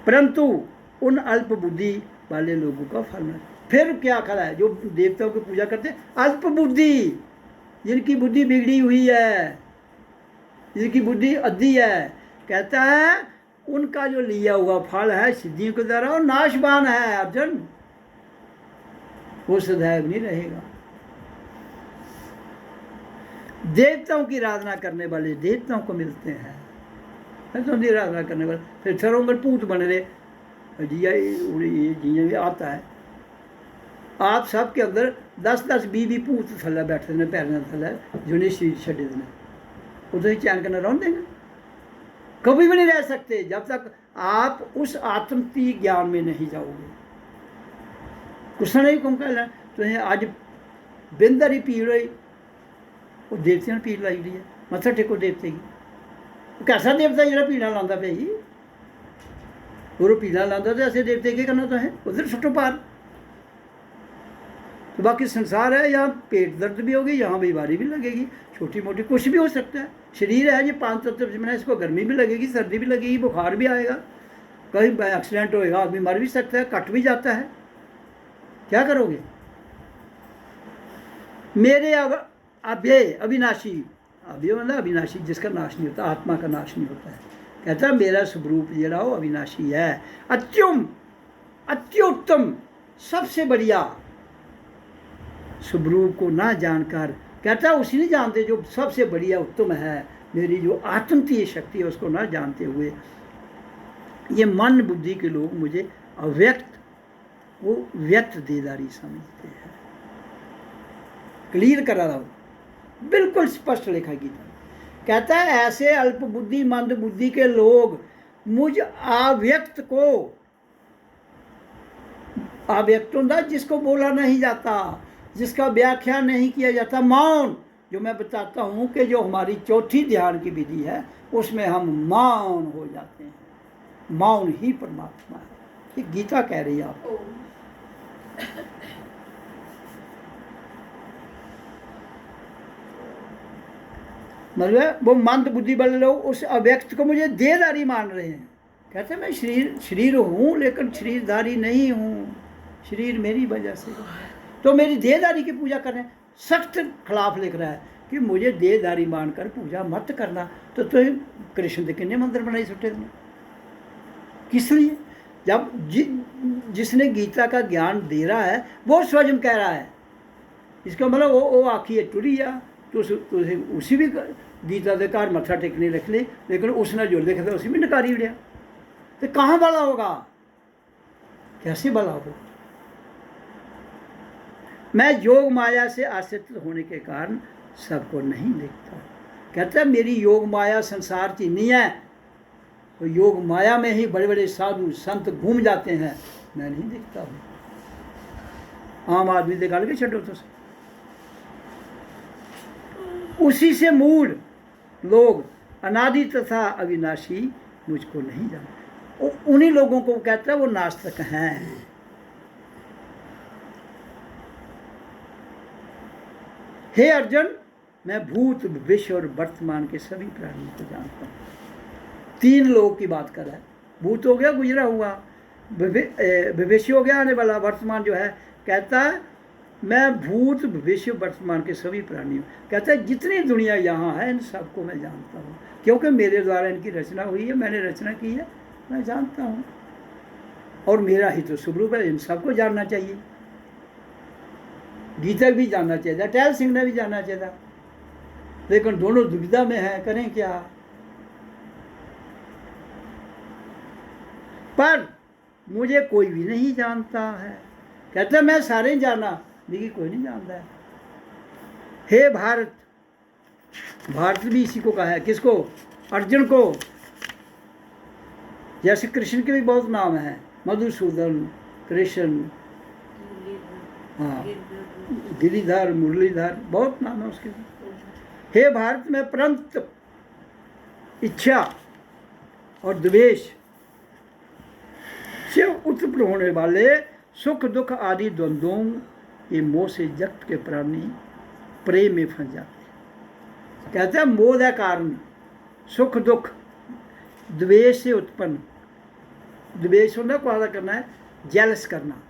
परंतु उन अल्प बुद्धि वाले लोगों का फल है। फिर क्या खड़ा है, जो देवताओं की पूजा करते हैं, अल्प बुद्धि, जिनकी बुद्धि बिगड़ी हुई है, जिनकी बुद्धि अद्धी है, कहता है उनका जो लिया हुआ फल है सिद्धियों के द्वारा और नाशवान है अर्जुन, वो सदैव नहीं रहेगा। देवताओं की आराधना करने वाले देवताओं को मिलते हैं, की आराधना करने वाले फिर सरोंगर पूत बन रहे जिया भी आता है। आप सब के अंदर 10-10 20 पूत थले बैठते हैं पैरों थले, जिन्हें शरीर छड़े देने, उधर ही चैन करना रह देंगे, कभी भी नहीं रह सकते जब तक आप उस आत्मती ज्ञान में नहीं जाओगे। कृष्ण ने कौन कह तो अज बिंदर ही पीड़ हुई, वो देवतियों ने पीड़ लाई दी है, मत्था टेको देवते की। कैसा देवता जो पीड़ा लाता पे जी, और पीड़ा लाता तो ऐसे देवते के करना तो है, उधर सुटो पार। तो बाकी संसार है, यहाँ पेट दर्द भी होगी, यहाँ बीमारी भी लगेगी, छोटी मोटी कुछ भी हो सकता है। शरीर है ये 5 तत्व से बना, इसको गर्मी भी लगेगी, सर्दी भी लगेगी, बुखार भी आएगा, कहीं एक्सीडेंट होएगा, आदमी मर भी सकता है, कट भी जाता है। क्या करोगे? मेरे अव्यय अविनाशी, अव्यय मतलब अविनाशी, जिसका नाश नहीं होता, आत्मा का नाश नहीं होता है। कहता है मेरा स्वरूप जरा वो अविनाशी है, अत्युत्तम, सबसे बढ़िया स्वरूप को ना जानकर, कहता है उसी नहीं जानते जो सबसे बढ़िया उत्तम है, मेरी जो आत्मतीय शक्ति है उसको ना जानते हुए ये मन बुद्धि के लोग मुझे अव्यक्त वो व्यक्त देदारी समझते हैं। क्लियर करा रहा हूँ, बिल्कुल स्पष्ट लिखा गीता। कहता है ऐसे अल्प बुद्धि मंद बुद्धि के लोग मुझ अव्यक्त को, अव्यक्त होता जिसको बोला नहीं जाता, जिसका व्याख्या नहीं किया जाता, मौन, जो मैं बताता हूँ कि जो हमारी चौथी ध्यान की विधि है उसमें हम मौन हो जाते हैं, मौन ही परमात्मा है। ये गीता कह रही है आपको। मतलब वो मंद बुद्धि वाले लोग उस अव्यक्त को मुझे देहधारी मान रहे हैं। कहते हैं मैं शरीर हूँ लेकिन शरीरधारी नहीं हूँ, शरीर मेरी वजह से, तो मेरी देहधारी की पूजा कर रहे हैं। सख्त खिलाफ लिख रहा है कि मुझे देहधारी मानकर पूजा मत करना। तो कृष्ण के कितने मंदिर बनाई छुट्टे थे, किस लिए? जब जिसने गीता का ज्ञान दे रहा है वो स्वयं कह रहा है, इसका मतलब वो आखिए टुरी आ तो उसी भी गीता के घर मत्था टेकने रख ले, लेकिन उसने जो लिखा था उसी भी नकारी उड़िया, तो कहाँ भला होगा, कैसे भला होगा? मैं योग माया से आश्रित होने के कारण सबको नहीं देखता। कहता है मेरी योग माया संसार की नहीं है, तो योग माया में ही बड़े बड़े साधु संत घूम जाते हैं, मैं नहीं देखता हूँ। आम आदमी से गल के छो तो उसी से मूल लोग अनादि तथा अविनाशी मुझको नहीं जानते, उन्हीं लोगों को कहता है वो नास्तिक हैं। हे अर्जुन, मैं भूत भविष्य और वर्तमान के सभी प्राणियों को जानता हूँ। 3 लोग की बात कर रहा है, भूत हो गया गुजरा हुआ, भविष्य हो गया आने वाला, वर्तमान जो है कहता है मैं भूत भविष्य वर्तमान के सभी प्राणियों, कहता है जितनी दुनिया यहाँ है इन सबको मैं जानता हूँ, क्योंकि मेरे द्वारा इनकी रचना हुई है, मैंने रचना की है, मैं जानता हूँ, और मेरा ही तो स्वरूप है, इन सबको जानना चाहिए। गीता भी जानना चाहिए, टहल सिंह ने भी जानना चाहिए, लेकिन दोनों दुविधा में हैं, करें क्या? पर मुझे कोई भी नहीं जानता है। कहते हैं मैं सारे जाना, लेकिन कोई नहीं जानता है। हे भारत, भारत भी इसी को कहा है, किसको? अर्जुन को। जैसे कृष्ण के भी बहुत नाम हैं, मधुसूदन, कृष्ण, हाँ, गिरिधर, मुरलीधर, बहुत नाम है उसके भी। हे भारत में परंतु इच्छा और द्वेष से उत्पन्न होने वाले सुख दुख आदि द्वंद्वों के मोह से जगत के प्राणी प्रेम में फंस जाते हैं। कहते हैं मोह का कारण सुख दुख द्वेष से उत्पन्न, द्वेष होना को आधा करना है, जेलस करना।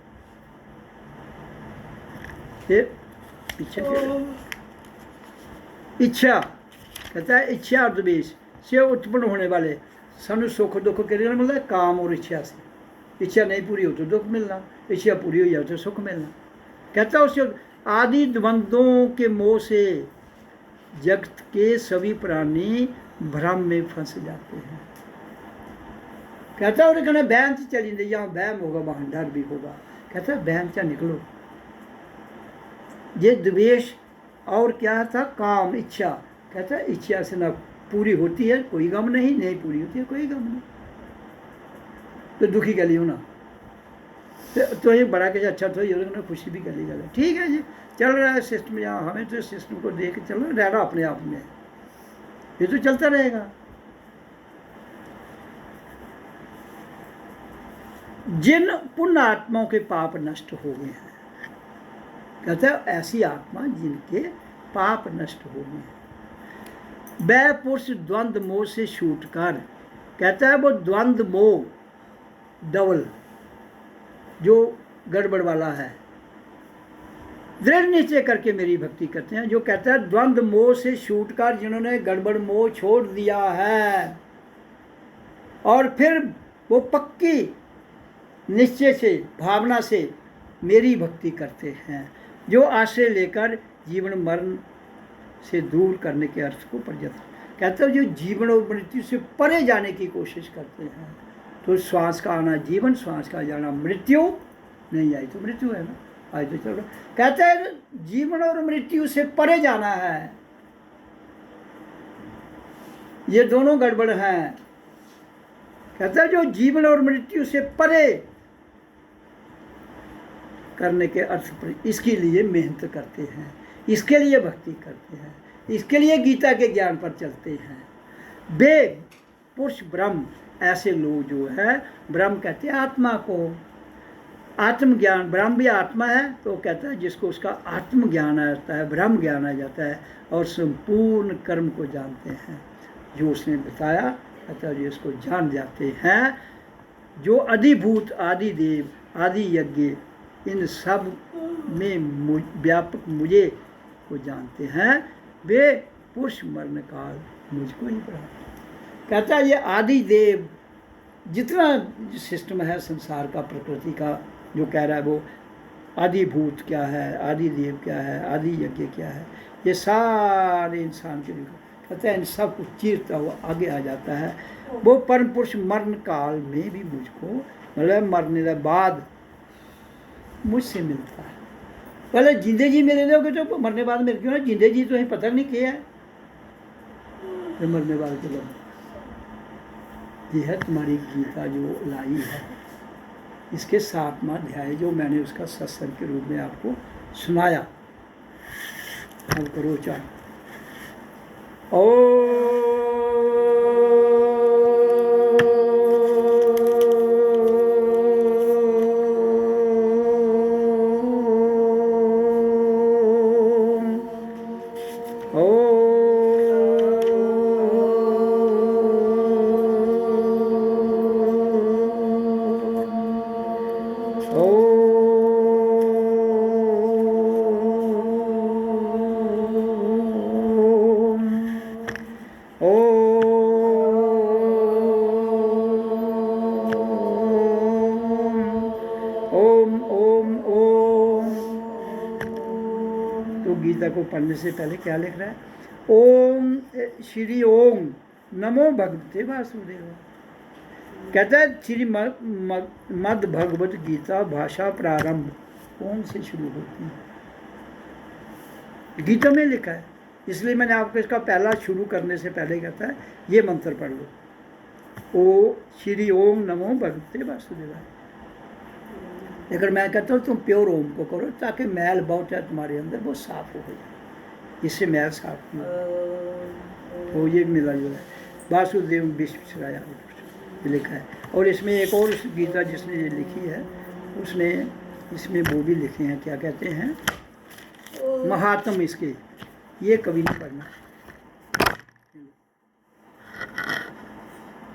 इच्छा, कहता है इच्छा और द्वेष से उत्पन्न होने वाले सानू सुख दुख के मतलब काम और इच्छा से। इच्छा नहीं पूरी हो तो दुख मिलना, इच्छा पूरी हो जाए तो सुख मिलना। कहता है उससे आदि द्वंद्वों के मोह से जगत के सभी प्राणी भ्रम में फंस जाते हैं। कहता है और कहना बहम से चली नहीं, जहाँ बहम होगा वहाँ डर भी होगा। कहता है बहम से निकलो। ये द्वेष और क्या था, काम, इच्छा। कहता है इच्छा से ना पूरी होती है कोई गम नहीं, नहीं पूरी होती है कोई गम नहीं, तो दुखी गली हो ना, तो ये बड़ा के अच्छा तो ये ना खुशी भी गली गले। ठीक है जी, चल रहा है सिस्टम यहाँ, हमें तो सिस्टम को देख के चलना, रहना अपने आप में, ये तो चलता रहेगा। जिन पुण्य आत्माओं के पाप नष्ट हो गए हैं, कहता है ऐसी आत्मा जिनके पाप नष्ट हो गए हैं, वह पुरुष द्वंद्व मोह से छूट कर, कहता है वो द्वंद्व मोह डबल जो गड़बड़ वाला है, दृढ़ निश्चय करके मेरी भक्ति करते हैं। जो कहता है द्वंद्व मोह से छूट कर, जिन्होंने गड़बड़ मोह छोड़ दिया है और फिर वो पक्की निश्चय से, भावना से मेरी भक्ति करते हैं, जो आश्रय लेकर जीवन मरण से दूर करने के अर्थ को प्रजत, कहते हैं जो जीवन और मृत्यु से परे जाने की कोशिश करते हैं। तो श्वास का आना जीवन, श्वास का जाना मृत्यु, नहीं आई तो मृत्यु है ना, आई तो चलो। कहते हैं जीवन और मृत्यु से परे जाना है, ये दोनों गड़बड़ हैं। कहता है जो जीवन और मृत्यु से परे करने के अर्थ पर, इसके लिए मेहनत करते हैं, इसके लिए भक्ति करते हैं, इसके लिए गीता के ज्ञान पर चलते हैं। वे पुरुष ब्रह्म, ऐसे लोग जो है, ब्रह्म कहते हैं आत्मा को, आत्मज्ञान, ब्रह्म भी आत्मा है, तो कहता है जिसको उसका आत्मज्ञान आ जाता है, ब्रह्म ज्ञान आ जाता है और संपूर्ण कर्म को जानते हैं, जो उसने बताया, कहता है जिसको जान जाते हैं, जो अधिभूत, आदि देव, आदि यज्ञ, इन सब में व्यापक मुझे को जानते हैं, वे पुरुष मरण काल मुझको ही प्राप्त। कहता है ये आदि देव, जितना सिस्टम है संसार का, प्रकृति का, जो कह रहा है वो आदिभूत क्या है, आदि देव क्या है, आदि यज्ञ क्या है, ये सारे इंसान के लिए कहते हैं इन सब को चीरता हुआ आगे आ जाता है। वो परम पुरुष मरण काल में भी मुझको, मतलब मरने के बाद मुझसे मिलता है। पहले जिंदे जी मेरे लोगे तो मरने बाद मेरे क्यों ना, जिंदे जी तो पता नहीं क्या है, तो मरने बाद के लोग, ये है तुम्हारी गीता जो लाई है, इसके 7वां अध्याय जो मैंने उसका सत्संग के रूप में आपको सुनाया। हम करो चाहे को पढ़ने से पहले क्या लिख रहा है, ओम श्री ओम नमो भगवते वासुदेव। कहता है श्री मद भगवत गीता भाषा प्रारंभ ओम से शुरू होती है, गीता में लिखा है, इसलिए मैंने आपको इसका पहला शुरू करने से पहले कहता है ये मंत्र पढ़ लो, ओ श्री ओम नमो भगवते वासुदेवाय। अगर मैं कहता हूँ तुम प्योर ओम को करो ताकि मैल बहुत है तुम्हारे अंदर वो साफ हो जाए, इससे मैल साफ हो, तो ये मिला जुला है। वासुदेव विश्वराया लिखा है। और इसमें एक और गीता जिसने ये लिखी है उसने इसमें वो भी लिखे हैं, क्या कहते हैं, महात्म इसके, ये कभी नहीं पढ़ना।